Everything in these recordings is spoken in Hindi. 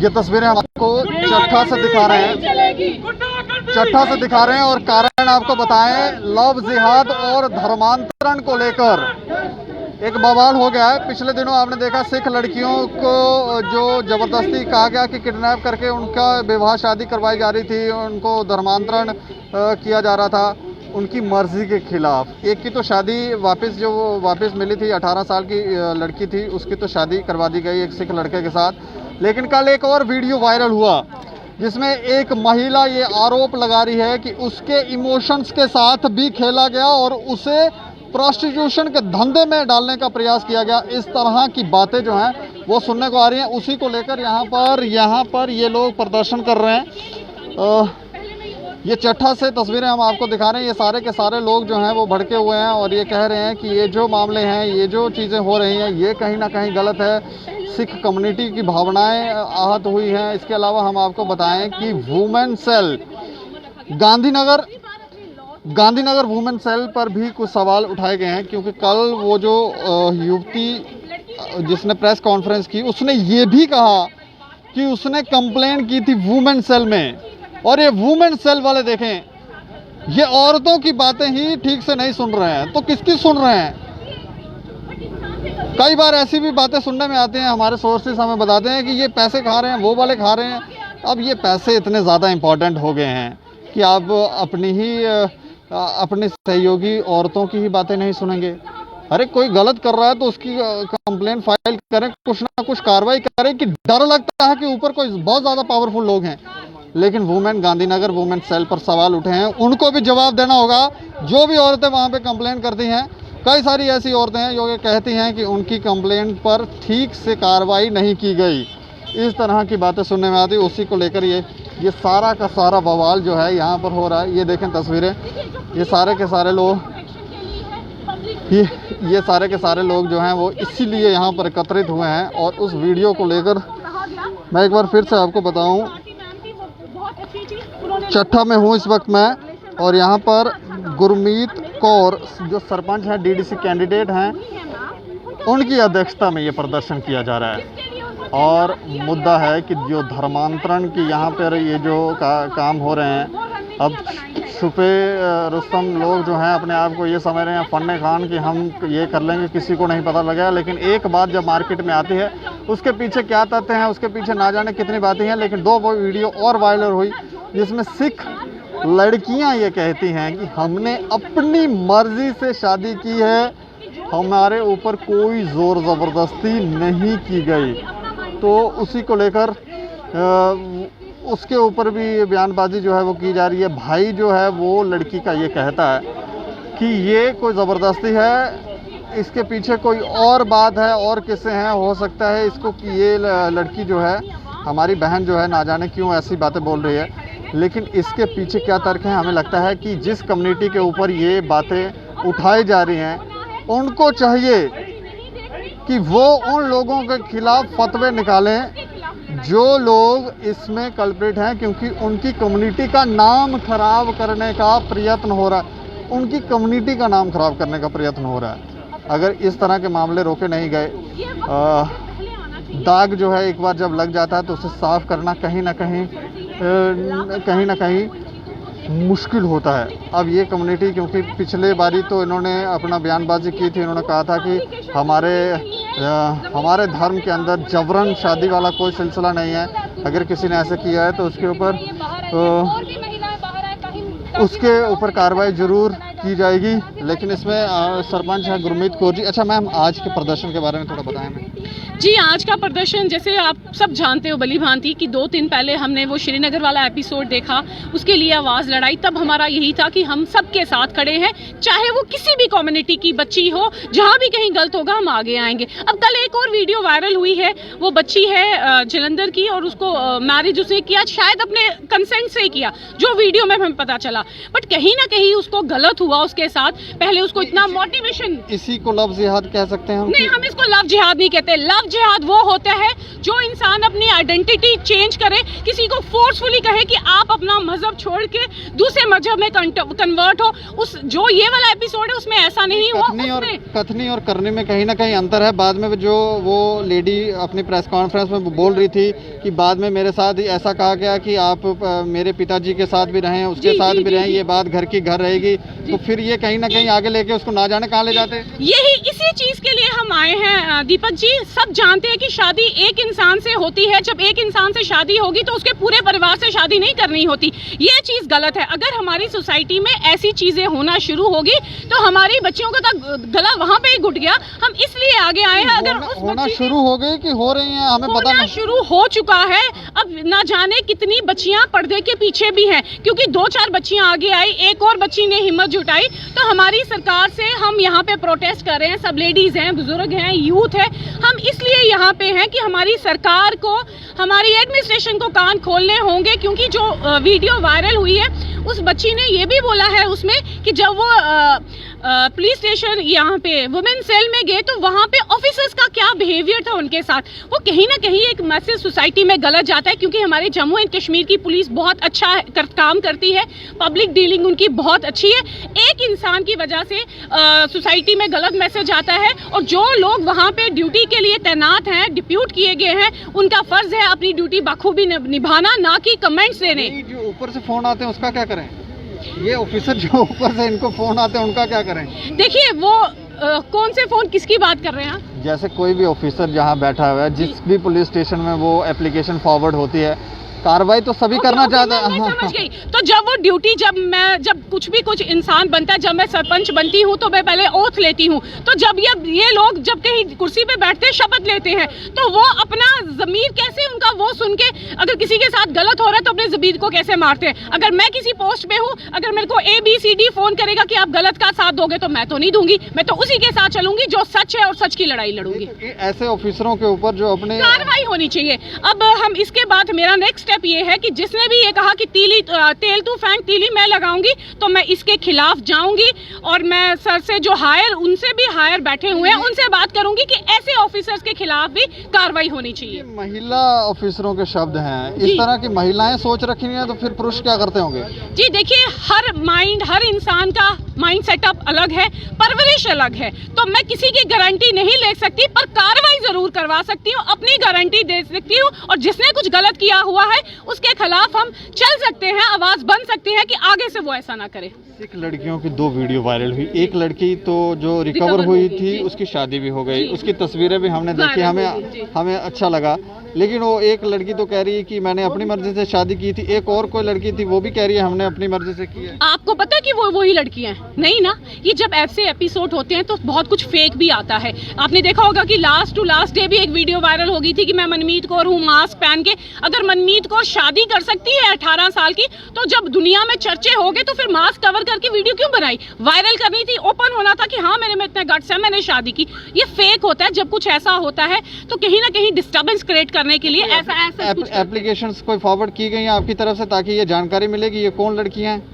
ये तस्वीरें हम आपको चट्ठा से दिखा रहे हैं, चट्ठा से दिखा रहे हैं और कारण आपको बताएं, लव जिहाद और धर्मांतरण को लेकर एक बवाल हो गया है। पिछले दिनों आपने देखा सिख लड़कियों को जो जबरदस्ती कहा गया कि किडनैप करके उनका विवाह शादी करवाई जा रही थी, उनको धर्मांतरण किया जा रहा था उनकी मर्जी के खिलाफ। एक की तो शादी वापस मिली थी, 18 साल की लड़की थी, उसकी तो शादी करवा दी गई एक सिख लड़के के साथ। लेकिन कल एक और वीडियो वायरल हुआ जिसमें एक महिला ये आरोप लगा रही है कि उसके इमोशंस के साथ भी खेला गया और उसे प्रोस्टिट्यूशन के धंधे में डालने का प्रयास किया गया। इस तरह की बातें जो हैं वो सुनने को आ रही हैं। उसी को लेकर यहाँ पर ये लोग प्रदर्शन कर रहे हैं। ये चट्ठा से तस्वीरें हम आपको दिखा रहे हैं। ये सारे के सारे लोग जो हैं वो भड़के हुए हैं और ये कह रहे हैं कि ये जो मामले हैं, ये जो चीज़ें हो रही हैं, ये कहीं ना कहीं गलत है। सिख कम्युनिटी की भावनाएं आहत हुई हैं। इसके अलावा हम आपको बताएं कि women cell Gandhinagar women cell पर भी कुछ सवाल उठाए गए हैं, क्योंकि कल वो जो युवती जिसने प्रेस कॉन्फ्रेंस की उसने ये भी कहा कि उसने कंप्लेंट की थी वुमेन सेल में। और ये वुमेन सेल वाले देखें, ये औरतों की बातें ही ठीक से नहीं सुन रहे हैं, तो किसकी सुन रहे हैं? कई बार ऐसी भी बातें सुनने में आती हैं, हमारे सोर्सेस हमें बताते हैं कि ये पैसे खा रहे हैं, वो वाले खा रहे हैं। अब ये पैसे इतने ज़्यादा इम्पोर्टेंट हो गए हैं कि आप अपनी सहयोगी औरतों की ही बातें नहीं सुनेंगे। अरे कोई गलत कर रहा है तो उसकी कंप्लेंट फाइल करें, कुछ ना कुछ कार्रवाई करें। कि डर लगता है कि ऊपर कोई बहुत ज़्यादा पावरफुल लोग हैं। लेकिन गांधीनगर वुमेन सेल पर सवाल उठे हैं, उनको भी जवाब देना होगा। जो भी औरतें वहाँ पे कंप्लेंट करती हैं, कई सारी ऐसी औरतें हैं जो ये कहती हैं कि उनकी कंप्लेंट पर ठीक से कार्रवाई नहीं की गई। इस तरह की बातें सुनने में आती है। उसी को लेकर ये सारा का सारा बवाल जो है यहाँ पर हो रहा है। ये देखें तस्वीरें, ये सारे के सारे लोग जो हैं वो इसीलिए यहाँ पर एकत्रित हुए हैं। और उस वीडियो को लेकर मैं एक बार फिर से आपको बताऊँ, चट्ठा में हूँ इस वक्त मैं, और यहाँ पर गुरमीत कौर जो सरपंच हैं, डीडीसी कैंडिडेट हैं, उनकी अध्यक्षता में ये प्रदर्शन किया जा रहा है। और मुद्दा है कि जो धर्मांतरण की यहाँ पर ये जो काम हो रहे हैं, अब छुपे रुस्तम लोग जो हैं अपने आप को ये समझ रहे हैं फन्ने खान कि हम ये कर लेंगे, किसी को नहीं पता लगा। लेकिन एक बात जब मार्केट में आती है, उसके पीछे क्या तथ्य हैं, उसके पीछे ना जाने कितनी बातें हैं। लेकिन 2 वीडियो और वायरल हुई जिसमें सिख लड़कियां ये कहती हैं कि हमने अपनी मर्जी से शादी की है, हमारे ऊपर कोई ज़ोर ज़बरदस्ती नहीं की गई। तो उसी को लेकर उसके ऊपर भी बयानबाजी जो है वो की जा रही है। भाई जो है वो लड़की का ये कहता है कि ये कोई ज़बरदस्ती है, इसके पीछे कोई और बात है और किस्से हैं, हो सकता है इसको कि ये लड़की जो है हमारी बहन जो है ना जाने क्यों ऐसी बातें बोल रही है। लेकिन इसके पीछे क्या तर्क है? हमें लगता है कि जिस कम्युनिटी के ऊपर ये बातें उठाई जा रही हैं, उनको चाहिए कि वो उन लोगों के खिलाफ फतवे निकालें जो लोग इसमें कल्प्रिट हैं, क्योंकि उनकी कम्युनिटी का नाम खराब करने का प्रयत्न हो रहा है। उनकी कम्युनिटी का नाम खराब करने का प्रयत्न हो रहा है। अगर इस तरह के मामले रोके नहीं गए, दाग जो है एक बार जब लग जाता है तो उसे साफ करना कहीं ना कहीं मुश्किल होता है। अब ये कम्युनिटी, क्योंकि पिछले बारी तो इन्होंने अपना बयानबाजी की थी, इन्होंने कहा था कि हमारे धर्म के अंदर जबरन शादी वाला कोई सिलसिला नहीं है। अगर किसी ने ऐसा किया है तो उसके ऊपर कार्रवाई ज़रूर की जाएगी। लेकिन इसमें सरपंच है गुरमीत कौर जी। अच्छा मैम, आज के प्रदर्शन के बारे में थोड़ा बताएं हमें। जी, आज का प्रदर्शन जैसे आप सब जानते हो भली भांति कि 2 दिन पहले हमने वो श्रीनगर वाला एपिसोड देखा, उसके लिए आवाज़ लड़ाई। तब हमारा यही था कि हम सबके साथ खड़े हैं, चाहे वो किसी भी कम्युनिटी की बच्ची हो, जहाँ भी कहीं गलत होगा हम आगे आएंगे। अब कल एक और वीडियो वायरल हुई है, वो बच्ची है जलंधर की और उसको मैरिज उसने किया, शायद अपने कंसेंट से ही किया, जो वीडियो में हमें पता चला। बट कहीं ना कहीं उसको गलत हुआ उसके साथ। पहले उसको इतना मोटिवेशन, इसी को लव जिहाद कह सकते हैं हम? नहीं, हम इसको लव जिहाद नहीं कहते। लव जिहाद वो होता है जो इंसान अपने आइडेंटिटी चेंज करे, किसी को फोर्सफुली कहे कि आप अपना मजहब छोड़ के दूसरे मजहब में कन्वर्ट हो। उस जो ये वाला एपिसोड है उसमें ऐसा नहीं हुआ। कथनी और करने में कहीं ना कहीं अंतर है। बाद में जो वो लेडी अपनी प्रेस कॉन्फ्रेंस में बोल रही थी कि बाद में मेरे साथ ऐसा कहा गया कि आप मेरे पिताजी के साथ भी रहें, उसके साथ भी रहें, ये बात घर की घर रहेगी, तो फिर ये कहीं ना कहीं आगे लेके उसको ना जाने कहाँ ले जाते। यही इसी चीज के लिए हम आए हैं दीपक जी। सब जानते हैं कि शादी एक इंसान से होती है। जब एक इंसान से शादी होगी तो उसके पूरे परिवार से शादी नहीं करनी होती। ये चीज गलत है। अगर हमारी सोसाइटी में ऐसी चीजें होना शुरू होगी तो हमारी बच्चियों का तो गला वहाँ पे ही घुट गया। हम इसलिए आगे आए हैं। अगर होना शुरू हो गई कि हो रही हैं हमें पता नहीं। शुरू हो चुका है। अब ना जाने कितनी बच्चियां पर्दे के पीछे भी हैं, क्योंकि 2-4 बच्चियां आगे आई, एक और बच्ची ने हिम्मत जुटाई। तो हमारी सरकार से हम यहाँ पे प्रोटेस्ट कर रहे हैं। सब लेडीज हैं, बुजुर्ग हैं, यूथ है। हम इसलिए यहाँ पे हैं कि हमारी सरकार को, हमारी एडमिनिस्ट्रेशन को कान खोलने होंगे, क्योंकि जो वीडियो वायरल हुई है उस बच्ची ने ये भी बोला है उसमें कि जब वो पुलिस स्टेशन यहाँ पे वुमेन सेल में गए तो वहाँ पे ऑफिसर्स का क्या बिहेवियर था उनके साथ, वो कहीं ना कहीं एक मैसेज सोसाइटी में गलत जाता है। क्योंकि हमारे जम्मू एंड कश्मीर की पुलिस बहुत अच्छा काम करती है, पब्लिक डीलिंग उनकी बहुत अच्छी है। एक इंसान की वजह से सोसाइटी में गलत मैसेज आता है, और जो लोग वहाँ पे ड्यूटी के लिए तैनात हैं, डिप्यूट किए गए हैं, उनका फर्ज है अपनी ड्यूटी बखूबी निभाना, ना कि कमेंट्स देने। जो ऊपर से फोन आते हैं उसका क्या करें? ये ऑफिसर जो ऊपर से इनको फोन आते हैं उनका क्या करें? देखिए वो कौन से फोन किसकी बात कर रहे हैं? जैसे कोई भी ऑफिसर जहाँ बैठा हुआ है, जिस भी पुलिस स्टेशन में वो एप्लीकेशन फॉरवर्ड होती है, कार्रवाई तो सभी करना चाहता है। मैं समझ गई। तो जब वो ड्यूटी, जब कुछ इंसान बनता है, जब मैं सरपंच बनती हूँ तो मैं पहले ओथ लेती हूँ। तो जब ये लोग जब कहीं कुर्सी पे बैठते हैं, शपथ लेते हैं, तो वो अपना जमीर कैसे उनका वो सुन के, अगर किसी के साथ गलत हो रहा है तो अपने जमीर को कैसे मारते हैं? अगर मैं किसी पोस्ट पे हूँ, अगर मेरे को ABCD फोन करेगा कि आप गलत का साथ दोगे तो मैं तो नहीं दूंगी, मैं तो उसी के साथ चलूंगी जो सच है और सच की लड़ाई लड़ूंगी। ऐसे ऑफिसरों के ऊपर जो अपने कार्रवाई होनी चाहिए। अब हम इसके बाद मेरा नेक्स्ट स्टेप ये है कि जिसने भी ये कहा कि तेल तू फेंक तीली मैं लगाऊंगी, तो मैं इसके खिलाफ जाऊंगी और मैं सर से जो उनसे भी हायर बैठे हुए हैं उनसे बात करूंगी कि ऐसे ऑफिसर्स के खिलाफ भी कार्रवाई होनी चाहिए। महिला ऑफिसरों के शब्द हैं, इस तरह की महिलाएं सोच रखी हैं, तो फिर पुरुष क्या करते होंगे? जी देखिए, हर इंसान का माइंड सेटअप अलग है, परवरिश अलग है। तो मैं किसी की गारंटी नहीं ले सकती, पर कार्रवाई जरूर करवा सकती हूँ, अपनी गारंटी दे सकती हूँ। और जिसने कुछ गलत किया हुआ है उसके खिलाफ हम चल सकते हैं, आवाज बन सकते हैं कि आगे से वो ऐसा ना करे। सिख लड़कियों की 2 वीडियो वायरल हुई। एक लड़की तो जो रिकवर हुई थी उसकी शादी भी हो गई, उसकी तस्वीरें भी हमने देखी, हमें अच्छा लगा। लेकिन वो एक लड़की तो कह रही है कि मैंने अपनी मर्जी से शादी की थी, एक और कोई लड़की थी वो भी कह रही है हमने अपनी मर्जी से की है। आपको पता है कि वो वही लड़कियां हैं? नहीं ना। ये जब ऐसे एपिसोड होते हैं तो बहुत कुछ फेक भी आता है। आपने देखा होगा कि लास्ट टू लास्ट डे भी एक वीडियो वायरल हो गई थी कि मैं मनमीत कौर हूँ मास्क पहन के। अगर मनमीत कौर शादी कर सकती है 18 साल की, तो जब दुनिया में चर्चे हो गए तो फिर मास्क कवर करके वीडियो क्यों बनाई? वायरल करनी थी, ओपन होना था कि हाँ मेरे में इतने गट्स है, मैंने शादी की। ये फेक होता है। जब कुछ ऐसा होता है तो कहीं ना कहीं डिस्टर्बेंस क्रिएट करने के लिए ऐसा एप्लीकेशंस कोई फॉरवर्ड की गई हैं आपकी तरफ से, ताकि ये जानकारी मिलेगी ये कौन लड़कियां हैं?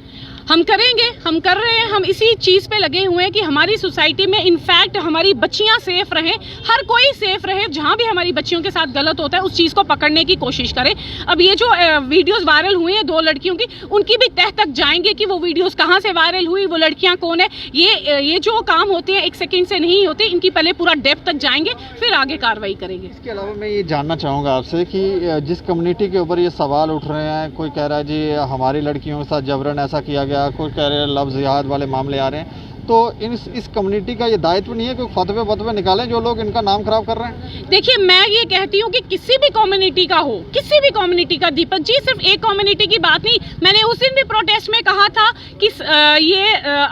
हम करेंगे, हम कर रहे हैं। हम इसी चीज पे लगे हुए हैं कि हमारी सोसाइटी में इनफैक्ट हमारी बच्चियां सेफ रहें, हर कोई सेफ रहे। जहां भी हमारी बच्चियों के साथ गलत होता है उस चीज को पकड़ने की कोशिश करें। अब ये जो वीडियोस वायरल हुई हैं 2 लड़कियों की, उनकी भी तह तक जाएंगे कि वो वीडियोस कहां से वायरल हुई, वो लड़कियां कौन है। ये जो काम होते हैं 1 सेकेंड से नहीं होते, इनकी पहले पूरा डेप्थ तक जाएंगे, फिर आगे कार्रवाई करेंगे। इसके अलावा मैं ये जानना चाहूँगा आपसे कि जिस कम्युनिटी के ऊपर ये सवाल उठ रहे हैं, कोई कह रहा है जी हमारी लड़कियों के साथ जबरन ऐसा किया गया, कोई कह रहे हैं लव जिहाद वाले मामले आ रहे हैं, तो इस कम्युनिटी का ये दायित्व नहीं है कि फतवे निकालें जो लोग इनका नाम खराब कर रहे हैं? देखिए, मैं ये कहती हूँ कि किसी भी कम्युनिटी का हो, किसी भी कम्युनिटी का, दीपक जी सिर्फ एक कम्युनिटी की बात नहीं। मैंने उस दिन भी प्रोटेस्ट में कहा था कि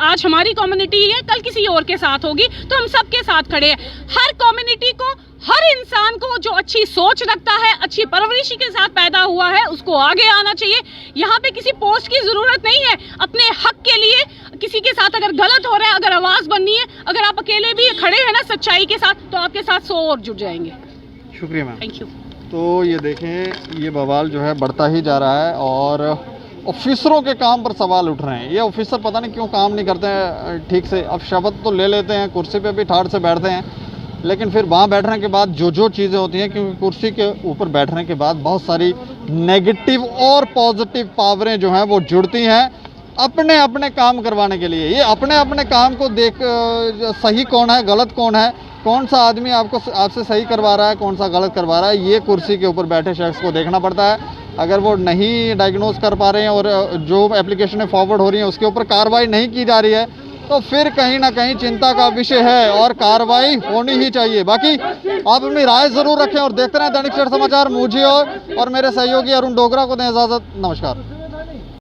आज हमारी कम्युनिटी है, कल किसी और के साथ होगी, तो हम सबके साथ खड़े हैं। हर कम्युनिटी को, हर इंसान को जो अच्छी सोच रखता है, अच्छी परवरिश के साथ पैदा हुआ है, उसको आगे आना चाहिए। यहाँ पे किसी पोस्ट की जरूरत नहीं है। अपने हक के लिए किसी के साथ अगर गलत हो रहा है, अगर आवाज बननी है, अगर आप अकेले भी खड़े हैं ना सच्चाई के साथ, तो आपके साथ 100 और जुड़ जाएंगे। शुक्रिया मैम। Thank you. तो ये देखें, ये बवाल जो है बढ़ता ही जा रहा है और ऑफिसरों के काम पर सवाल उठ रहे हैं। ये ऑफिसर पता नहीं क्यों काम नहीं करते हैं ठीक से। अब शपथ तो ले लेते हैं, कुर्सी पे भी ठाड़ से बैठते हैं, लेकिन फिर वहाँ बैठने के बाद जो चीज़ें होती हैं, क्योंकि कुर्सी के ऊपर बैठने के बाद बहुत सारी नेगेटिव और पॉजिटिव पावरें जो हैं वो जुड़ती हैं अपने अपने काम करवाने के लिए। ये अपने अपने काम को देख सही कौन है, गलत कौन है, कौन सा आदमी आपसे सही करवा रहा है, कौन सा गलत करवा रहा है, ये कुर्सी के ऊपर बैठे शख्स को देखना पड़ता है। अगर वो नहीं डायग्नोज कर पा रहे हैं और जो एप्लीकेशनें फॉरवर्ड हो रही हैं उसके ऊपर कार्रवाई नहीं की जा रही है, तो फिर कहीं ना कहीं चिंता का विषय है और कार्रवाई होनी ही चाहिए। बाकी आप अपनी राय जरूर रखें और देखते रहें दैनिक सवेरा समाचार। मुझे और मेरे सहयोगी अरुण डोगरा को दें इजाजत। नमस्कार।